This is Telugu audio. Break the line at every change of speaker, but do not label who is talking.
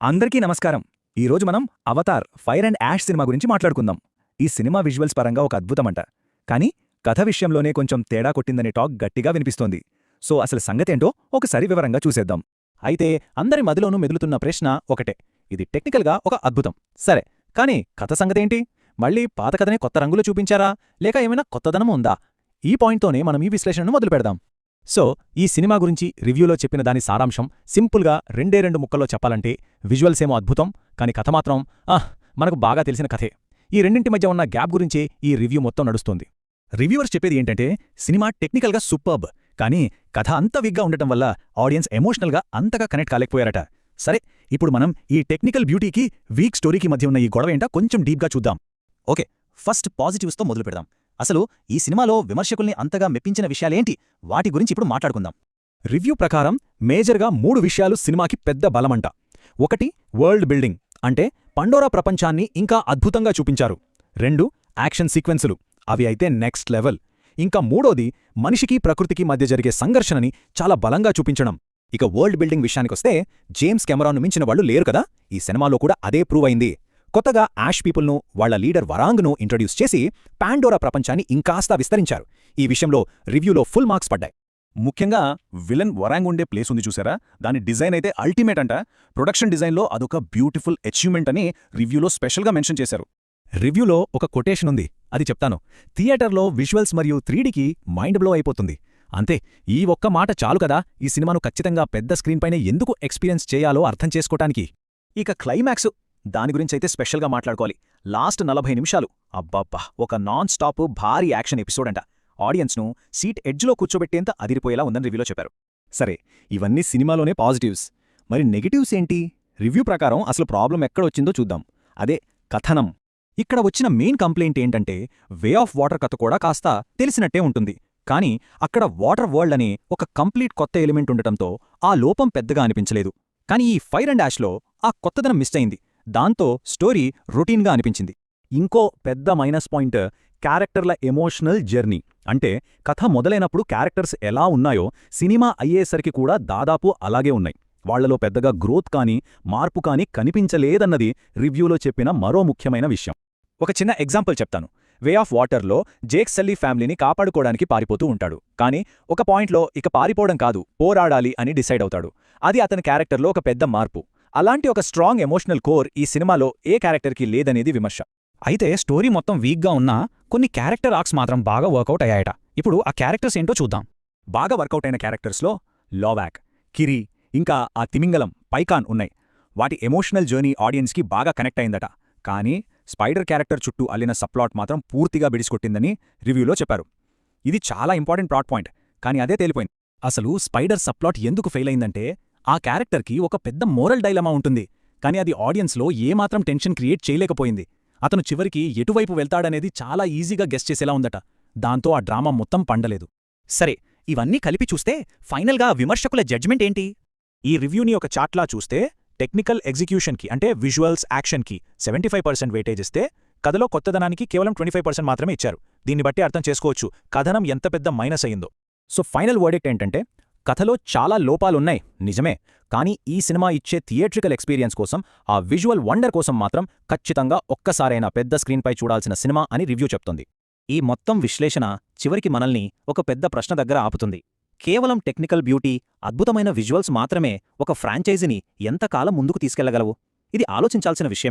అందరికీ నమస్కారం. ఈరోజు మనం Avatar Fire and Ash cinema గురించి మాట్లాడుకుందాం. ఈ సినిమా విజువల్స్ పరంగా ఒక అద్భుతమంట. కానీ కథ విషయంలోనే కొంచెం తేడా కొట్టిందనే టాక్ గట్టిగా వినిపిస్తోంది. సో అసలు సంగతేంటో ఒకసారి వివరంగా చూసేద్దాం.
అయితే అందరి మదిలోనూ మెదులుతున్న ప్రశ్న ఒకటే, ఇది టెక్నికల్గా ఒక అద్భుతం సరే, కానీ కథ సంగతేంటి? మళ్ళీ పాత కథనే కొత్త రంగులు చూపించారా, లేక ఏమైనా కొత్తదనం ఉందా? ఈ పాయింట్తోనే మనం ఈ విశ్లేషణను మొదలుపెడదాం. సో ఈ సినిమా గురించి రివ్యూలో చెప్పిన దాని సారాంశం సింపుల్గా రెండు ముక్కల్లో చెప్పాలంటే, విజువల్స్ ఏమో అద్భుతం, కానీ కథ మాత్రం మనకు బాగా తెలిసిన కథే. ఈ రెండింటి మధ్య ఉన్న గ్యాప్ గురించే ఈ రివ్యూ మొత్తం నడుస్తుంది.
రివ్యూవర్స్ చెప్పేది ఏంటంటే, సినిమా టెక్నికల్గా సూపర్బ్, కానీ కథ అంత వీక్గా ఉండటం వల్ల ఆడియన్స్ ఎమోషనల్గా అంతగా కనెక్ట్ కాలేకపోయారట. సరే, ఇప్పుడు మనం ఈ టెక్నికల్ బ్యూటీకి వీక్ స్టోరీకి మధ్య ఉన్న ఈ గొడవ ఏంటో కొంచెం డీప్గా చూద్దాం.
ఓకే, ఫస్ట్ పాజిటివ్స్తో మొదలు పెడదాం. అసలు ఈ సినిమాలో విమర్శకుల్ని అంతగా మెప్పించిన విషయాలేంటి, వాటి గురించి ఇప్పుడు మాట్లాడుకుందాం.
రివ్యూ ప్రకారం మేజర్గా 3 విషయాలు సినిమాకి పెద్ద బలమంట. ఒకటి, వరల్డ్ బిల్డింగ్, అంటే పండోరా ప్రపంచాన్ని ఇంకా అద్భుతంగా చూపించారు. 2, యాక్షన్ సీక్వెన్సులు, అవి అయితే నెక్స్ట్ లెవెల్. ఇంకా 3వది, మనిషికి ప్రకృతికి మధ్య జరిగే సంఘర్షణని చాలా బలంగా చూపించడం.
ఇక వరల్డ్ బిల్డింగ్ విషయానికొస్తే, జేమ్స్ కెమెరాన్ను మించిన వాళ్లు లేరు కదా. ఈ సినిమాలో కూడా అదే ప్రూవ్ అయింది. కొత్తగా యాష్ పీపుల్ను, వాళ్ల లీడర్ వరాంగ్ను ఇంట్రడ్యూస్ చేసి పాండోరా ప్రపంచాన్ని ఇంకాస్తా విస్తరించారు. ఈ విషయంలో రివ్యూలో ఫుల్ మార్క్స్ పడ్డాయి.
ముఖ్యంగా విలన్ వరాంగ్ ఉండే ప్లేస్ ఉంది చూసారా, దాని డిజైన్ అయితే అల్టిమేట్ అంట. ప్రొడక్షన్ డిజైన్లో అదొక బ్యూటిఫుల్ అచీవ్మెంట్ అని రివ్యూలో స్పెషల్గా మెన్షన్ చేశారు.
రివ్యూలో ఒక కొటేషన్ ఉంది, అది చెప్తాను. థియేటర్లో విజువల్స్ మరియు 3Dకి మైండ్ బ్లో అయిపోతుంది. అంతే, ఈ ఒక్క మాట చాలు కదా ఈ సినిమాను ఖచ్చితంగా పెద్ద స్క్రీన్పైనే ఎందుకు ఎక్స్పీరియన్స్ చేయాలో అర్థం చేసుకోవటానికి.
ఇక క్లైమాక్స్, దాని గురించైతే స్పెషల్గా మాట్లాడుకోవాలి. లాస్ట్ 40 నిమిషాలు అబ్బబ్బా, ఒక నాన్ స్టాప్ భారీ యాక్షన్ ఎపిసోడ్ అంట. ఆడియన్స్ను సీట్ ఎడ్జ్లో కూర్చోబెట్టేంత అదిరిపోయేలా ఉందని రివ్యూలో చెప్పారు. సరే, ఇవన్నీ సినిమాలోనే పాజిటివ్స్. మరి నెగటివ్స్ ఏంటి? రివ్యూ ప్రకారం అసలు ప్రాబ్లం ఎక్కడొచ్చిందో చూద్దాం. అదే కథనం. ఇక్కడ వచ్చిన మెయిన్ కంప్లైంట్ ఏంటంటే, వే ఆఫ్ వాటర్ కథ కూడా కాస్త తెలిసినట్టే ఉంటుంది, కానీ అక్కడ వాటర్ వరల్డ్ అనే ఒక కంప్లీట్ కొత్త ఎలిమెంట్ ఉండటంతో ఆ లోపం పెద్దగా అనిపించలేదు. కానీ ఈ ఫైర్ అండ్ యాష్లో ఆ కొత్తదనం మిస్ అయింది. దాంతో స్టోరీ రొటీన్గా అనిపించింది. ఇంకో పెద్ద మైనస్ పాయింట్, క్యారెక్టర్ల ఎమోషనల్ జర్నీ. అంటే కథ మొదలైనప్పుడు క్యారెక్టర్స్ ఎలా ఉన్నాయో సినిమా అయ్యేసరికి కూడా దాదాపు అలాగే ఉన్నాయి. వాళ్లలో పెద్దగా గ్రోత్ కానీ మార్పు కానీ కనిపించలేదన్నది రివ్యూలో చెప్పిన మరో ముఖ్యమైన విషయం. ఒక చిన్న ఎగ్జాంపుల్ చెప్తాను. వే ఆఫ్ వాటర్లో జేక్ సల్లీ ఫ్యామిలీని కాపాడుకోవడానికి పారిపోతూ ఉంటాడు. కానీ ఒక పాయింట్లో ఇక పారిపోవడం కాదు, పోరాడాలి అని డిసైడ్ అవుతాడు. అది అతని క్యారెక్టర్లో ఒక పెద్ద మార్పు. అలాంటి ఒక స్ట్రాంగ్ ఎమోషనల్ కోర్ ఈ సినిమాలో ఏ క్యారెక్టర్కి లేదనేది విమర్శ.
అయితే స్టోరీ మొత్తం వీక్గా ఉన్నా కొన్ని క్యారెక్టర్ ఆర్క్స్ మాత్రం బాగా వర్కౌట్ అయ్యాయట. ఇప్పుడు ఆ క్యారెక్టర్స్ ఏంటో చూద్దాం.
బాగా వర్కౌట్ అయిన క్యారెక్టర్స్లో లోవాక్, కిరి, ఇంకా ఆ తిమింగలం పైకాన్ ఉన్నాయి. వాటి ఎమోషనల్ జర్నీ ఆడియన్స్కి బాగా కనెక్ట్ అయిందట. కానీ స్పైడర్ క్యారెక్టర్ చుట్టూ అల్లిన సప్లాట్ మాత్రం పూర్తిగా బిడిసికొట్టిందని రివ్యూలో చెప్పారు. ఇది చాలా ఇంపార్టెంట్ ప్లాట్ పాయింట్, కానీ అదే తేలిపోయింది.
అసలు స్పైడర్ సప్లాట్ ఎందుకు ఫెయిల్ అయిందంటే, ఆ క్యారెక్టర్కి ఒక పెద్ద మోరల్ డైలమా ఉంటుంది, కానీ అది ఆడియన్స్లో ఏమాత్రం టెన్షన్ క్రియేట్ చేయలేకపోయింది. అతను చివరికి ఎటువైపు వెళ్తాడనేది చాలా ఈజీగా గెస్ చేసేలా ఉందట. దాంతో ఆ డ్రామా మొత్తం పండలేదు.
సరే, ఇవన్నీ కలిపి చూస్తే ఫైనల్గా విమర్శకుల జడ్జ్మెంట్ ఏంటి? ఈ రివ్యూని ఒక చార్ట్లా చూస్తే, టెక్నికల్ ఎగ్జిక్యూషన్కి అంటే విజువల్స్, యాక్షన్కి 75% వెయిటేజ్ ఇస్తే, కథలో కొత్తదనానికి కేవలం 25% మాత్రమే ఇచ్చారు. దీన్ని బట్టి అర్థం చేసుకోవచ్చు కథనం ఎంత పెద్ద మైనస్ అయిందో. సో ఫైనల్ వర్డిక్ట్ ఏంటంటే, కథలో చాలా లోపాలున్నాయి నిజమే, కానీ ఈ సినిమా ఇచ్చే థియేట్రికల్ ఎక్స్పీరియన్స్ కోసం, ఆ విజువల్ వండర్ కోసం మాత్రం ఖచ్చితంగా ఒక్కసారైనా పెద్ద స్క్రీన్పై చూడాల్సిన సినిమా అని రివ్యూ చెప్తుంది. ఈ మొత్తం విశ్లేషణ చివరికి మనల్ని ఒక పెద్ద ప్రశ్న దగ్గర ఆపుతుంది. కేవలం టెక్నికల్ బ్యూటీ, అద్భుతమైన విజువల్స్ మాత్రమే ఒక ఫ్రాంచైజీని ఎంతకాలం ముందుకు తీసుకెళ్లగలవు? ఇది ఆలోచించాల్సిన విషయమే.